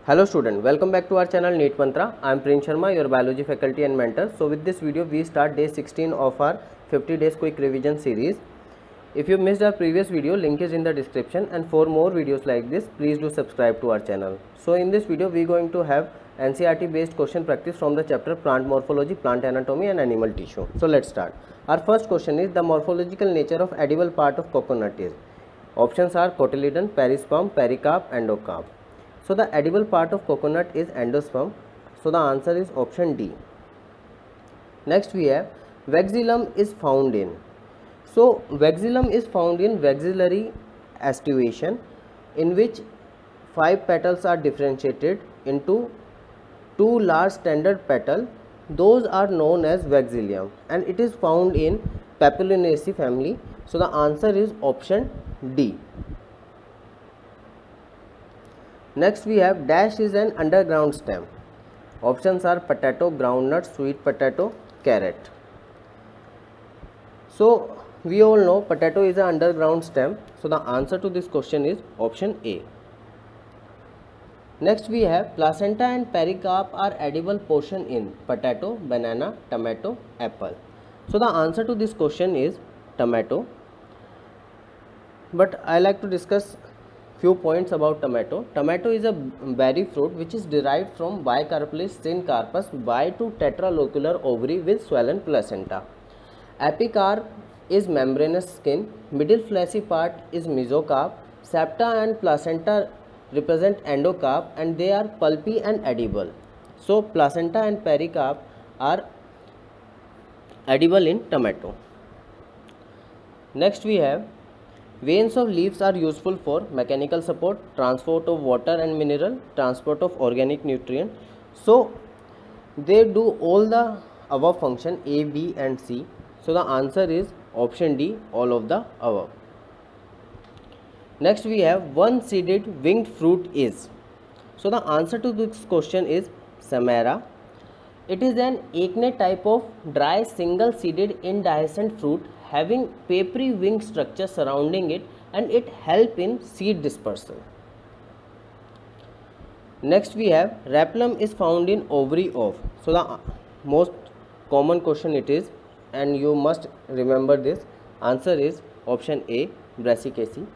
Hello student, welcome back to our channel NEET Mantra. I am Prince Sharma, your biology faculty and mentor. So with this video we start day 16 of our 50 days quick revision series. If you missed our previous video, link is in the description, and for more videos like this please do subscribe to our channel. So in this video we are going to have NCERT based question practice from the chapter plant morphology, plant anatomy and animal tissue. So let's start. Our first question is the morphological nature of edible part of coconut is. Options are cotyledon, perisperm, pericarp, endocarp. So the edible part of coconut is endosperm. So the answer is option D. Next we have vexillum is found in. So vexillum is found in vexillary aestivation, in which 5 petals are differentiated into 2 large standard petal. Those are known as vexillium, and it is found in Papilionaceae family. So the answer is option D. Next we have dash is an underground stem. Options are potato, groundnut, sweet potato, carrot. So we all know potato is an underground stem. So the answer to this question is option A. Next we have placenta and pericarp are edible portion in potato, banana, tomato, apple. So the answer to this question is tomato. But I like to discuss few points about tomato. Tomato is a berry fruit which is derived from bicarpellus syncarpus by to tetralocular ovary with swollen placenta. Epicarp is membranous skin. Middle fleshy part is mesocarp. Septa and placenta represent endocarp, and they are pulpy and edible. So placenta and pericarp are edible in tomato. Next we have veins of leaves are useful for mechanical support, transport of water and mineral, transport of organic nutrient. So they do all the above function A, B and C. So the answer is option D, all of the above. Next we have one-seeded winged fruit is. So the answer to this question is Samara. It is an acne type of dry single-seeded indehiscent fruit having papery wing structure surrounding it, and it help in seed dispersal. Next we have rapellum is found in ovary of. So the most common question it is, and you must remember this. Answer is option A, Brassicaceae.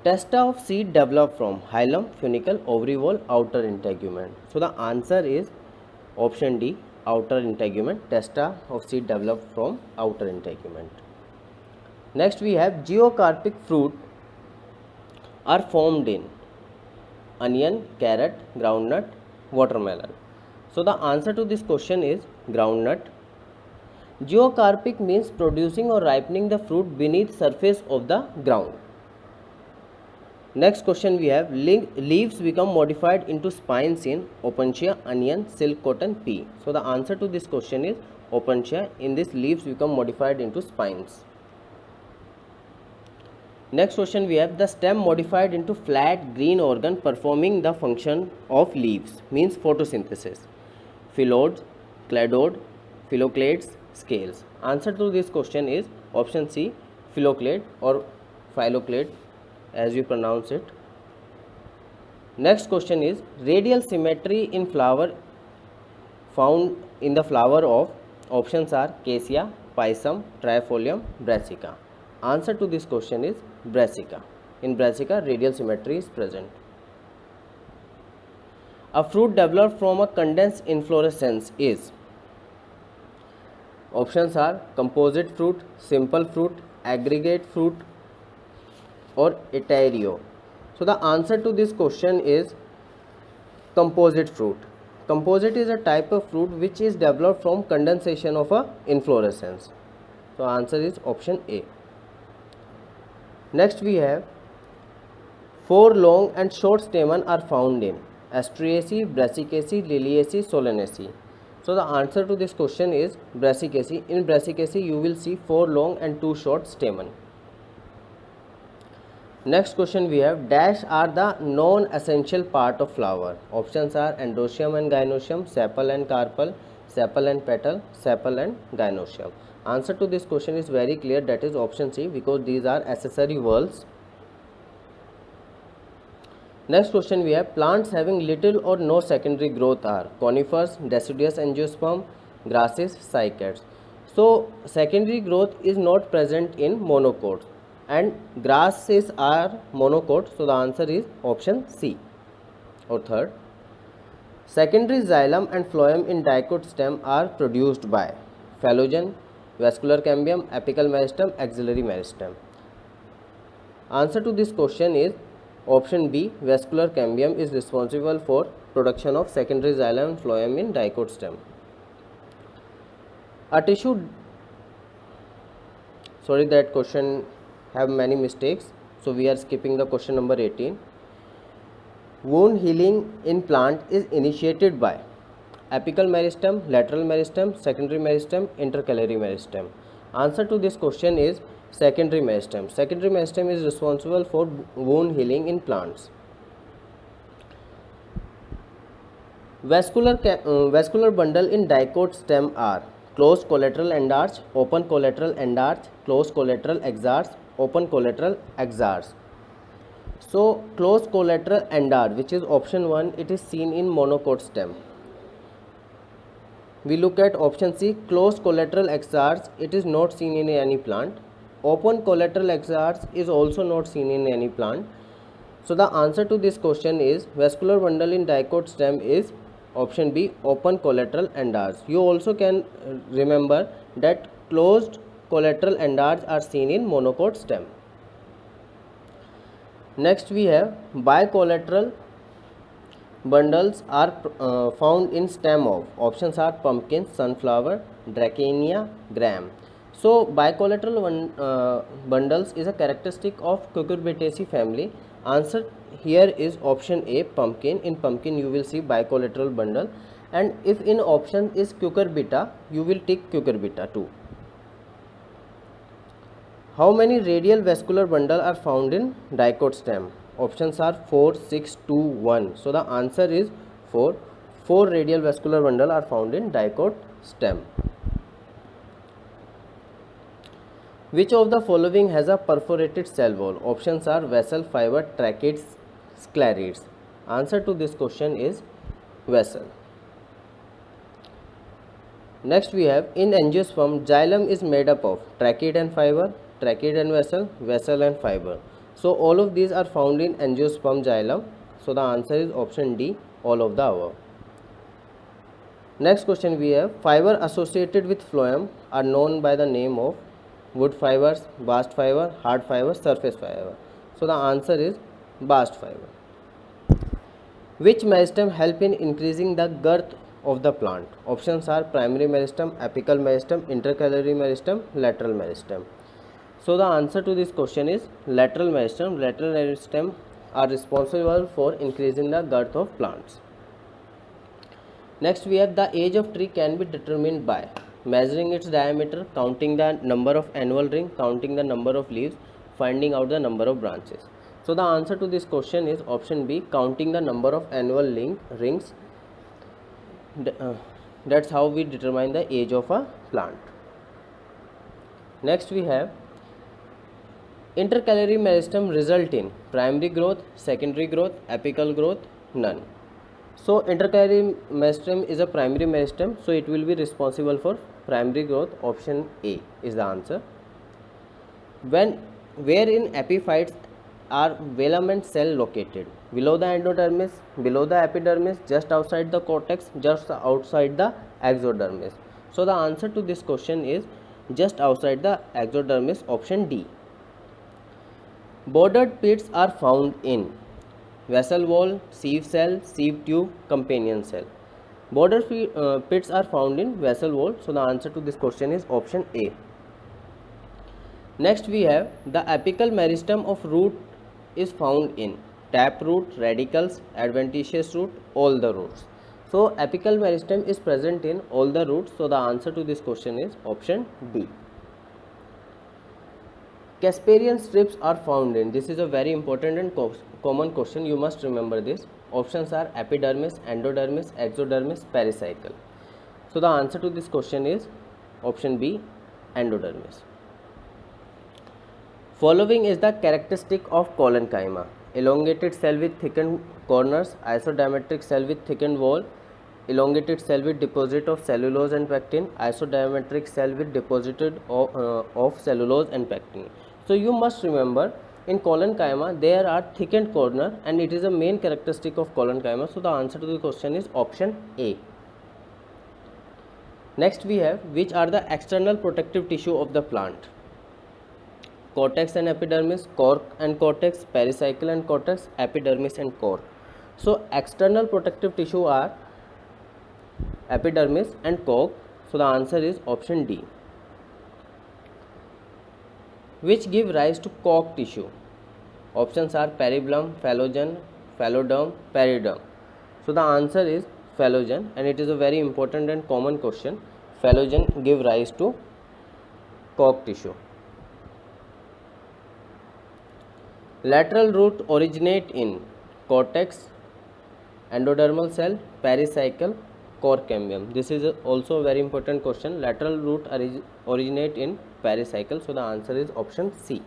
Testa of seed develop from hilum, funicle, ovary wall, outer integument. So the answer is option D, outer integument. Testa of seed developed from outer integument. Next we have geocarpic fruit are formed in onion, carrot, groundnut, watermelon. So the answer to this question is groundnut. Geocarpic means producing or ripening the fruit beneath surface of the ground. Next question we have leaves become modified into spines in Opuntia, onion, silk cotton, pea. So the answer to this question is Opuntia. In this leaves become modified into spines. Next question we have the stem modified into flat green organ performing the function of leaves, means photosynthesis. Phyllodes, cladodes, phylloclades, scales. Answer to this question is option C, phylloclade or phylloclade as you pronounce it. Next question is radial symmetry in flower found in the flower of. Options are cassia, pisum, trifolium, brassica. Answer to this question is brassica. In brassica radial symmetry is present. A fruit developed from a condensed inflorescence is. Options are composite fruit, simple fruit, aggregate fruit or heterio. So the answer to this question is composite fruit. Composite is a type of fruit which is developed from condensation of a inflorescence. So answer is option A. Next we have 4 long and short stamen are found in Asteraceae, Brassicaceae, Liliaceae, Solanaceae. So the answer to this question is Brassicaceae. In Brassicaceae you will see 4 long and 2 short stamen. Next question we have dash are the non-essential part of flower. Options are androecium and gynoecium, sepal and carpel, sepal and petal, sepal and gynoecium. Answer to this question is very clear, that is option C, because these are accessory whorls. Next question we have, plants having little or no secondary growth are conifers, deciduous angiosperm, grasses, cycads. So secondary growth is not present in monocots and grasses are monocots, so the answer is option C or third. Secondary xylem and phloem in dicot stem are produced by phloem, vascular cambium, apical meristem, axillary meristem. Answer to this question is option B, vascular cambium is responsible for production of secondary xylem and phloem in dicot stem. That question have many mistakes, so we are skipping the question number 18. Wound healing in plant is initiated by apical meristem, lateral meristem, secondary meristem, intercalary meristem. Answer to this question is secondary meristem. Secondary meristem is responsible for wound healing in plants. Vascular bundle in dicot stem are closed collateral endarch, open collateral endarch, closed collateral exarch, open collateral exarch. So closed collateral endarch, which is option 1, it is seen in monocot stem. We look at option C, closed collateral exarch, it is not seen in any plant. Open collateral exarch is also not seen in any plant. So the answer to this question is vascular bundle in dicot stem is option B, open collateral endarch. You also can remember that closed collateral endarch are seen in monocot stem. Next we have bicollateral bundles are found in stem of, options are pumpkin, sunflower, dracaena, gram. So bicollateral bundles is a characteristic of Cucurbitaceae family. Answer here is option A, pumpkin. In pumpkin you will see bicollateral bundle, and if in option is cucurbita, you will tick cucurbita too. How many radial vascular bundle are found in dicot stem? Options are 4, 6, 2, 1. So the answer is 4. 4 radial vascular bundle are found in dicot stem. Which of the following has a perforated cell wall? Options are vessel, fiber, tracheids, sclerids. Answer to this question is vessel. Next we have, in angiosperm, xylem is made up of tracheid and fiber, tracheid and vessel, vessel and fiber. So all of these are found in angiosperm xylem. So the answer is option D, all of the above. Next question we have, fiber associated with phloem are known by the name of wood fibers, bast fiber, hard fiber, surface fiber. So the answer is bast fiber. Which meristem help in increasing the girth of the plant? Options are primary meristem, apical meristem, intercalary meristem, lateral meristem. So the answer to this question is lateral meristem. Lateral meristem are responsible for increasing the girth of plants. Next we have, the age of tree can be determined by measuring its diameter, counting the number of annual ring, counting the number of leaves, finding out the number of branches. So the answer to this question is option B, counting the number of annual rings. That's how we determine the age of a plant. Next we have, intercalary meristem result in primary growth, secondary growth, apical growth, none. So intercalary meristem is a primary meristem, so it will be responsible for primary growth. Option A is the answer. Where in epiphytes are filament cell located? Below the endodermis, below the epidermis, just outside the cortex, just outside the exodermis. So the answer to this question is just outside the exodermis, option D. Bordered pits are found in vessel wall, sieve cell, sieve tube, companion cell. Border pits are found in vessel wall, so the answer to this question is option A. Next we have, the apical meristem of root is found in tap root, radicals, adventitious root, all the roots. So apical meristem is present in all the roots, so the answer to this question is option D. Casparian strips are found in, this is a very important and common question, you must remember this. Options are epidermis, endodermis, exodermis, pericycle. So the answer to this question is option B, endodermis. Following is the characteristic of collenchyma. elongated cell with thickened corners, isodiametric cell with thickened wall, elongated cell with deposit of cellulose and pectin, isodiametric cell with deposited of cellulose and pectin. So you must remember, in collenchyma there are thickened corner and it is a main characteristic of collenchyma. So the answer to the question is option A. Next we have, which are the external protective tissue of the plant? Cortex and epidermis, cork and cortex, pericycle and cortex, epidermis and cork. So external protective tissue are epidermis and cork. So the answer is option D. Which give rise to cork tissue? Options are peribulum, phallogen, phalloderm, periderm. So the answer is phallogen, and it is a very important and common question. Phallogen give rise to cork tissue. Lateral root originate in cortex, endodermal cell, pericycle, cork cambium. This is also a very important question. Lateral root originate in pericycle. So the answer is option C.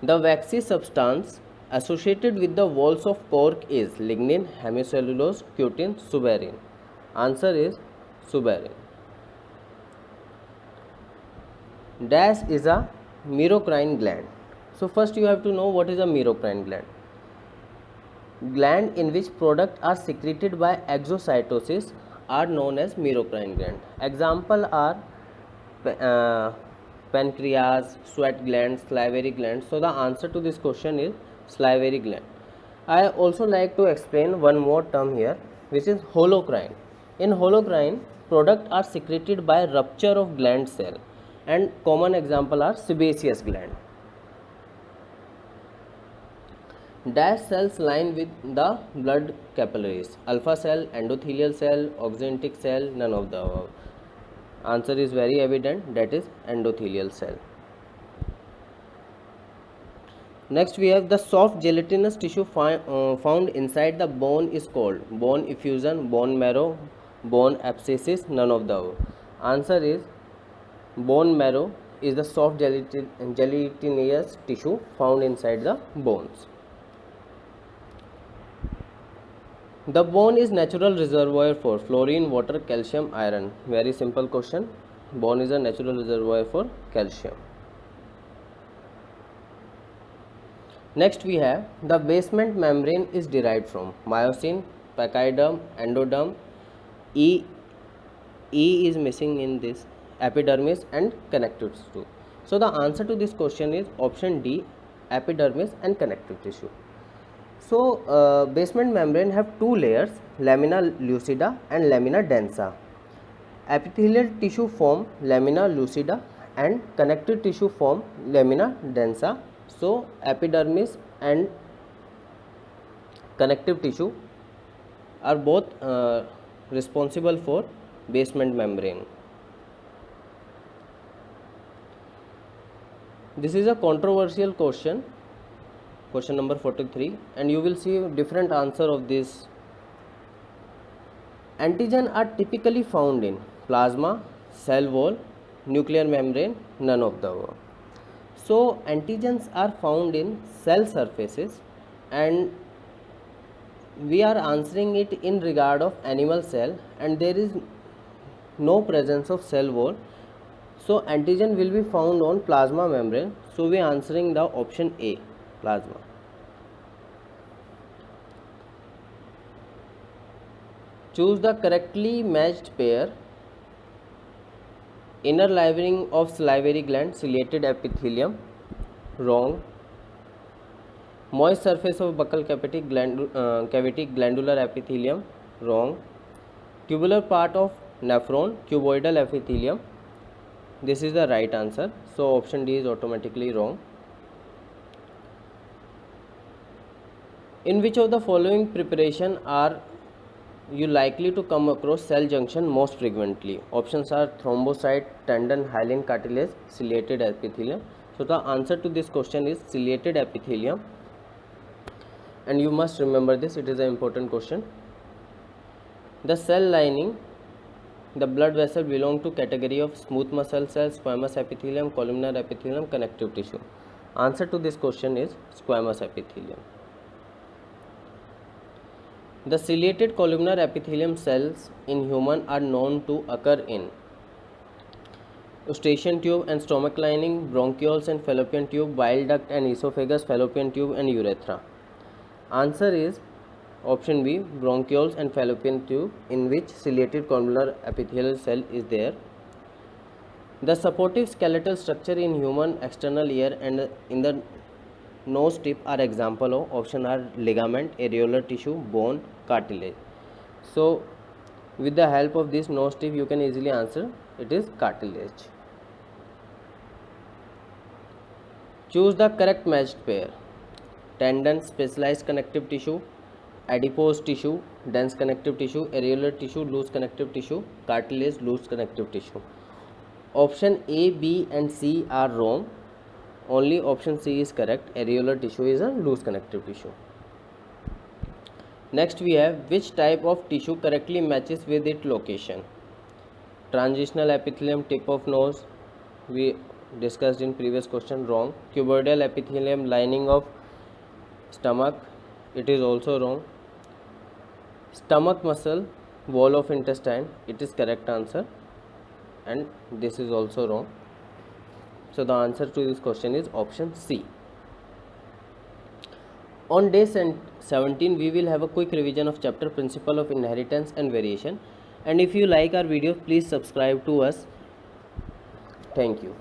The waxy substance associated with the walls of cork is lignin, hemicellulose, cutin, suberin. Answer is suberin. Dash is a merocrine gland. So first you have to know what is a merocrine gland. Gland in which products are secreted by exocytosis are known as merocrine gland. Example are pancreas, sweat gland, salivary gland. So the answer to this question is salivary gland. I also like to explain one more term here, which is holocrine. In holocrine, products are secreted by rupture of gland cell, and common example are sebaceous gland. Dash cells line with the blood capillaries. Alpha cell, endothelial cell, oxyntic cell, none of the above. Answer is very evident, that is endothelial cell. Next we have the soft gelatinous tissue found inside the bone is called bone effusion, bone marrow, bone abscesses, none of the above. Answer is bone marrow is the soft gelatinous tissue found inside the bones. The bone is natural reservoir for fluorine, water, calcium, iron. Very simple question. Bone is a natural reservoir for calcium. Next we have the basement membrane is derived from myosin, pachyderm, endoderm. E is missing in this, epidermis and connective tissue. So the answer to this question is option D, epidermis and connective tissue. So basement membrane have two layers, lamina lucida and lamina densa. Epithelial tissue form lamina lucida and connective tissue form lamina densa. So epidermis and connective tissue are both responsible for basement membrane. This is a controversial question, question number 43, and you will see different answer of this. Antigen are typically found in plasma, cell wall, nuclear membrane, none of the above. So antigens are found in cell surfaces, and we are answering it in regard of animal cell, and there is no presence of cell wall. So antigen will be found on plasma membrane. So we are answering the option A, plasma. Choose the correctly matched pair. Inner lining of salivary gland, ciliated epithelium, wrong. Moist surface of buccal cavity, glandular epithelium, wrong. Tubular part of nephron, cuboidal epithelium. This is the right answer. So option D is automatically wrong. In which of the following preparation are you likely to come across cell junction most frequently? Options are thrombocyte, tendon, hyaline cartilage, ciliated epithelium. So the answer to this question is ciliated epithelium, and you must remember this, it is an important question. The cell lining, the blood vessel belong to category of smooth muscle cells, squamous epithelium, columnar epithelium, connective tissue. Answer to this question is squamous epithelium. The ciliated columnar epithelium cells in human are known to occur in eustachian tube and stomach lining, bronchioles and fallopian tube, bile duct and esophagus, fallopian tube and urethra. Answer is option B, bronchioles and fallopian tube, in which ciliated columnar epithelial cell is there. The supportive skeletal structure in human external ear and in the nose tip are example of option are ligament, areolar tissue, bone, cartilage. So with the help of this nose tip you can easily answer it is cartilage. Choose the correct matched pair. Tendon, specialized connective tissue, adipose tissue, dense connective tissue, areolar tissue, loose connective tissue, cartilage, loose connective tissue. Option A, B and C are wrong. Only option C is correct. Areolar tissue is a loose connective tissue. Next we have which type of tissue correctly matches with its location. Transitional epithelium, tip of nose, we discussed in previous question, wrong. Cuboidal epithelium, lining of stomach, it is also wrong. Stomach muscle, wall of intestine, it is correct answer, and this is also wrong. So the answer to this question is option C. On day 17 we will have a quick revision of chapter Principle of Inheritance and Variation, and if you like our video please subscribe to us. Thank you.